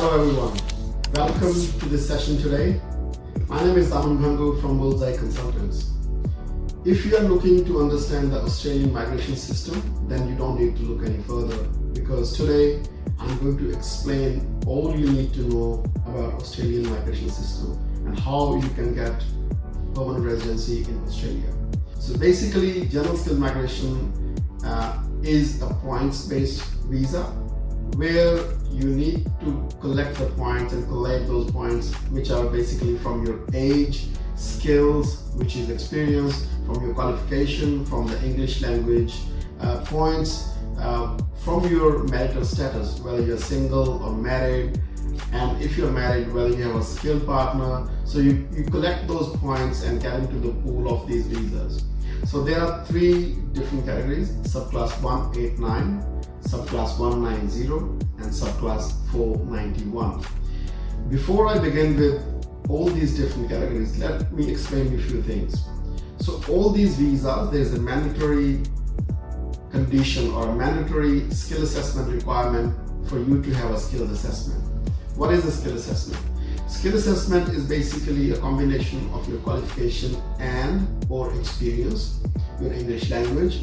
Hello everyone, welcome to this session today. My name is Amanpreet Bhangoo from Bullseye Consultants. If you are looking to understand the Australian migration system, then you don't need to look any further, because today I'm going to explain all you need to know about Australian migration system and how you can get permanent residency in Australia. So basically, general skilled migration is a points-based visa where you need to collect the points and collect those points, which are basically from your age, skills, which is experience, from your qualification, from the English language, points, from your marital status, whether you're single or married, and if you're married, whether you have a skilled partner. So you collect those points and get into the pool of these visas. So there are three different categories: subclass 189, subclass 190, and subclass 491. Before I begin with all these different categories, let me explain you a few things. So all these visas, there's a mandatory condition or a mandatory skill assessment requirement for you to have a skills assessment. What is a skill assessment? Skill assessment is basically a combination of your qualification and or experience, your English language,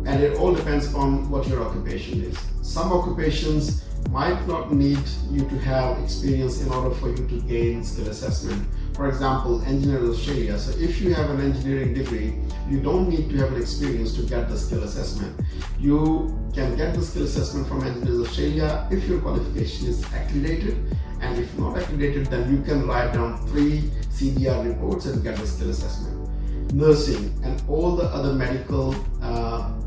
and it all depends on what your occupation is. Some occupations might not need you to have experience in order for you to gain skill assessment. For example, Engineers Australia. So if you have an engineering degree, you don't need to have an experience to get the skill assessment. You can get the skill assessment from Engineers Australia if your qualification is accredited, and if not accredited, then you can write down 3 CDR reports and get the skill assessment. Nursing and all the other medical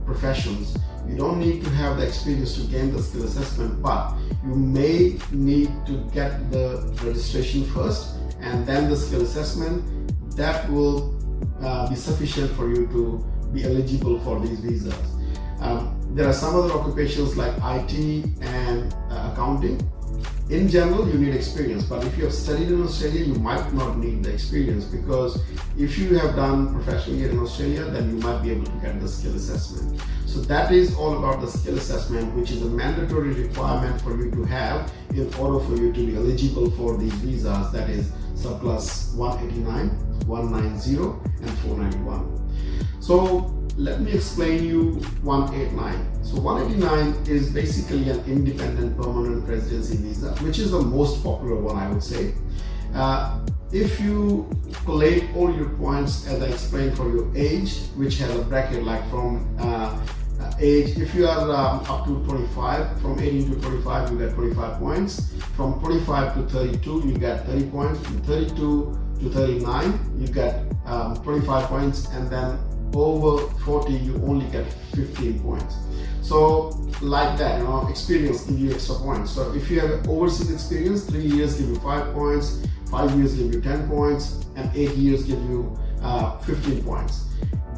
professions, you don't need to have the experience to gain the skill assessment, but you may need to get the registration first and then the skill assessment. That will be sufficient for you to be eligible for these visas. There are some other occupations like IT and accounting. In general, you need experience, but if you have studied in Australia, you might not need the experience, because if you have done professional year in Australia, then you might be able to get the skill assessment. So that is all about the skill assessment, which is a mandatory requirement for you to have in order for you to be eligible for these visas, that is subclass 189, 190 and 491. So let me explain you 189. So 189 is basically an independent permanent residency visa, which is the most popular one, I would say. If you collate all your points, as I explained, for your age, which has a bracket like from age, if you are up to 25, from 18 to 25 you get 25 points, from 25 to 32 you get 30 points, from 32 to 39 you get 25 points, and then over 40 you only get 15 points. So like that, experience give you extra points. So if you have overseas experience, 3 years give you 5 points, 5 years give you 10 points, and 8 years give you 15 points.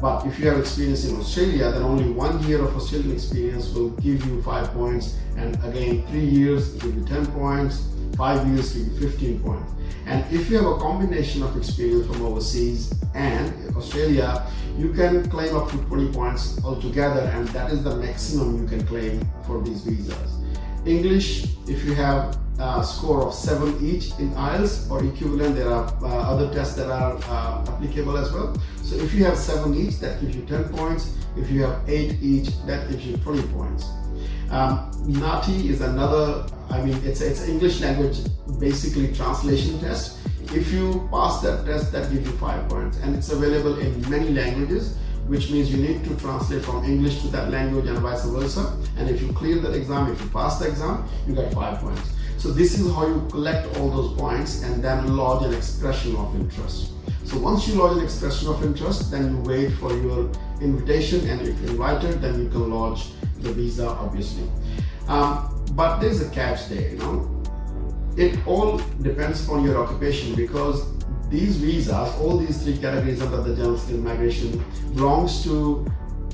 But if you have experience in Australia, then only 1 year of Australian experience will give you 5 points, and again 3 years give you 10 points, 5 years give you 15 points. And if you have a combination of experience from overseas and Australia, you can claim up to 20 points altogether, and that is the maximum you can claim for these visas. English, if you have a score of 7 each in IELTS or equivalent, there are other tests that are applicable as well. So if you have 7 each, that gives you 10 points. If you have 8 each, that gives you 20 points. NATI is another, it's English language, basically translation test. If you pass that test, that gives you 5 points, and it's available in many languages, which means you need to translate from English to that language and vice versa. And if you clear that exam, if you pass the exam, you get 5 points. So this is how you collect all those points and then lodge an expression of interest. So once you lodge an expression of interest, then you wait for your invitation, and if invited, then you can lodge the visa, obviously. But there's a catch there, It all depends on your occupation, because these visas, all these 3 categories under the general skilled migration, belongs to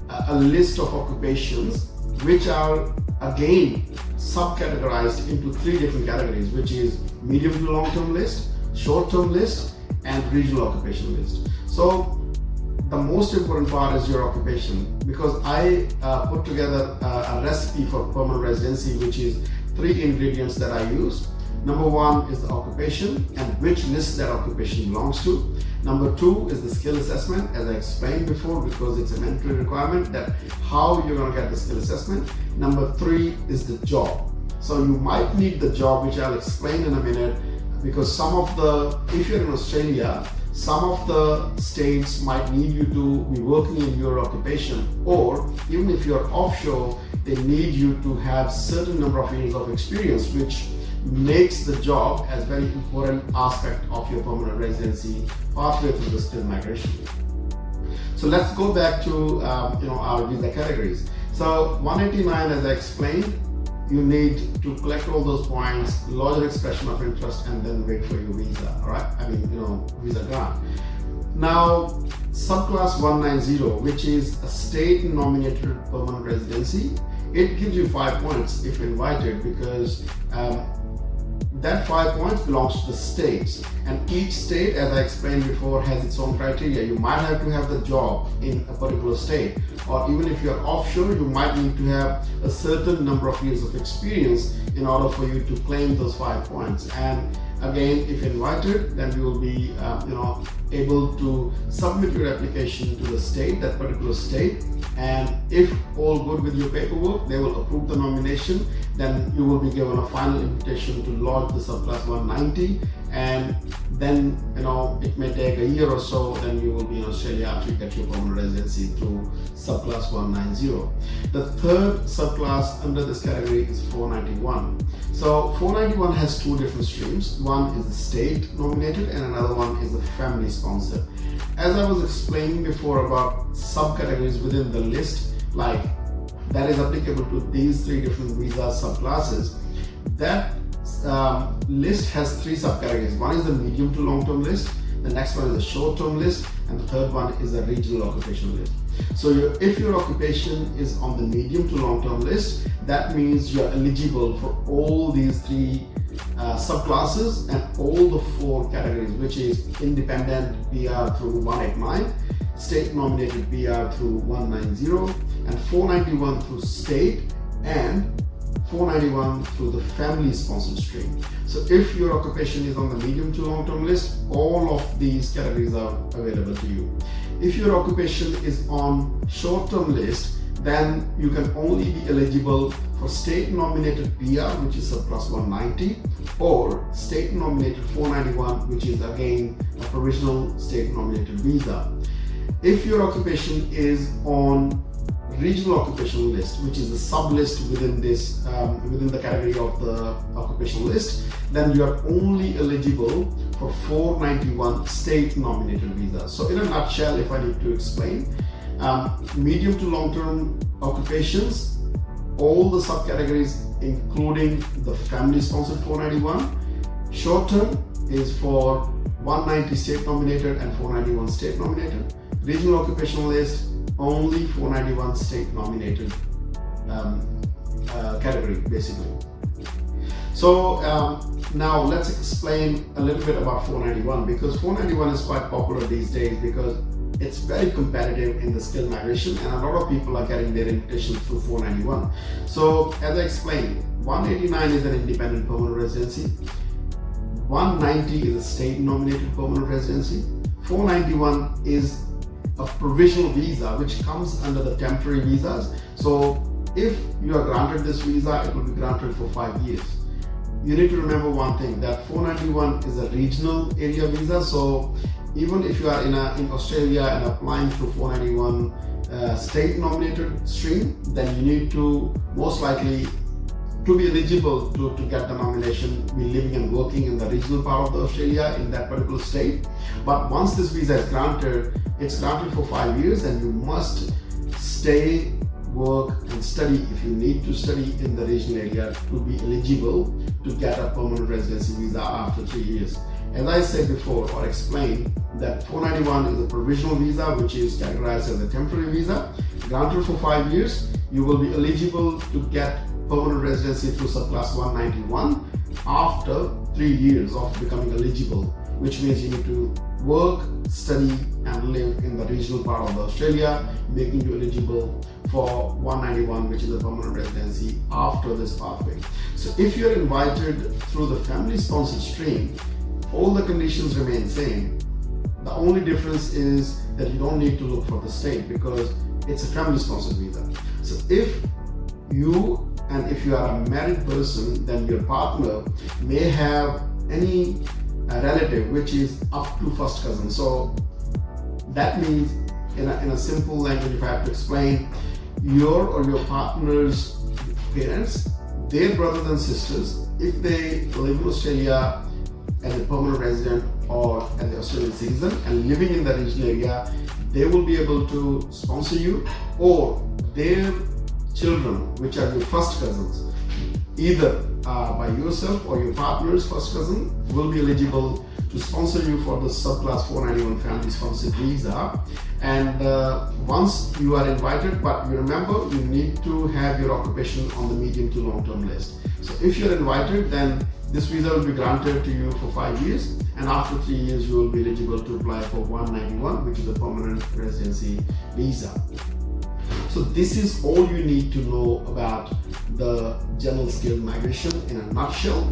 a list of occupations which are again subcategorized into 3 different categories, which is medium to long-term list, short-term list, and regional occupation list. So the most important part is your occupation, because I put together a recipe for permanent residency, which is 3 ingredients that I use. Number 1 is the occupation and which list that occupation belongs to. Number 2 is the skill assessment, as I explained before, because it's a mandatory requirement that how you're going to get the skill assessment. Number 3 is the job. So you might need the job, which I'll explain in a minute, because if you're in Australia, some of the states might need you to be working in your occupation, or even if you're offshore, they need you to have certain number of years of experience, which makes the job as very important aspect of your permanent residency pathway through the skilled migration. So let's go back to our visa categories. So 189, as I explained, you need to collect all those points, lodge an expression of interest, and then wait for your visa. All right, visa grant. Now, subclass 190, which is a state nominated permanent residency, it gives you 5 points if invited, because that 5 points belongs to the states, and each state, as I explained before, has its own criteria. You might have to have the job in a particular state, or even if you're offshore, you might need to have a certain number of years of experience in order for you to claim those 5 points. And again, if invited, then you will be able to submit your application to the state, that particular state, and if all good with your paperwork, they will approve the nomination. Then you will be given a final invitation to lodge the subclass 190, and then it may take a year or so, then you will be in Australia after you get your permanent residency through subclass 190. The third subclass under this category is 491. So 491 has 2 different streams. One is the state nominated and another one is the family sponsored. As I was explaining before about subcategories within the list, like that is applicable to these 3 different visa subclasses, that list has 3 subcategories. One is the medium to long term list, the next one is the short term list, and the third one is the regional occupation list. So if your occupation is on the medium to long term list, that means you're eligible for all these 3 subclasses and all the 4 categories, which is independent PR through 189, state nominated PR through 190, and 491 through state, and 491 through the family sponsored stream. So if your occupation is on the medium to long term list, all of these categories are available to you. If your occupation is on short term list, then you can only be eligible for state nominated PR, which is subclass 190, or state nominated 491, which is again a provisional state nominated visa. If your occupation is on regional occupational list, which is the sub list within this within the category of the occupational list, then you are only eligible for 491 state nominated visas. So in a nutshell, if I need to explain, medium to long term occupations, all the subcategories including the family sponsored 491, short term is for 190 state nominated and 491 state nominated, regional occupational list only 491 state nominated category basically. So now let's explain a little bit about 491, because 491 is quite popular these days because it's very competitive in the skilled migration and a lot of people are getting their invitations through 491. So as I explained, 189 is an independent permanent residency, 190 is a state nominated permanent residency, 491 is a provisional visa which comes under the temporary visas. So if you are granted this visa, it will be granted for 5 years. You need to remember one thing, that 491 is a regional area visa. So even if you are in Australia and applying through 491 state nominated stream, then you need to most likely to be eligible to get the nomination, be living and working in the regional part of Australia in that particular state. But once this visa is granted, it's granted for 5 years and you must stay, work and study if you need to study in the regional area to be eligible to get a permanent residency visa after 3 years. As I said before or explained, that 491 is a provisional visa which is categorized as a temporary visa, granted for 5 years. You will be eligible to get permanent residency through subclass 191 after 3 years of becoming eligible, which means you need to work, study and live in the regional part of Australia, making you eligible for 191, which is a permanent residency after this pathway. So if you're invited through the family sponsored stream, all the conditions remain same. The only difference is that you don't need to look for the state because it's a family sponsored visa. So if you are a married person, then your partner may have any relative which is up to first cousin. So that means in a simple language, if I have to explain, your or your partner's parents, their brothers and sisters, if they live in Australia as a permanent resident or as an Australian citizen and living in the regional area, they will be able to sponsor you, or their children, which are your first cousins, either by yourself or your partner's first cousin, will be eligible to sponsor you for the subclass 491 family sponsored visa. And once you are invited, but you remember, you need to have your occupation on the medium to long term list. So if you're invited, then this visa will be granted to you for 5 years, and after 3 years you will be eligible to apply for 191, which is a permanent residency visa. So this is all you need to know about the general skilled migration in a nutshell.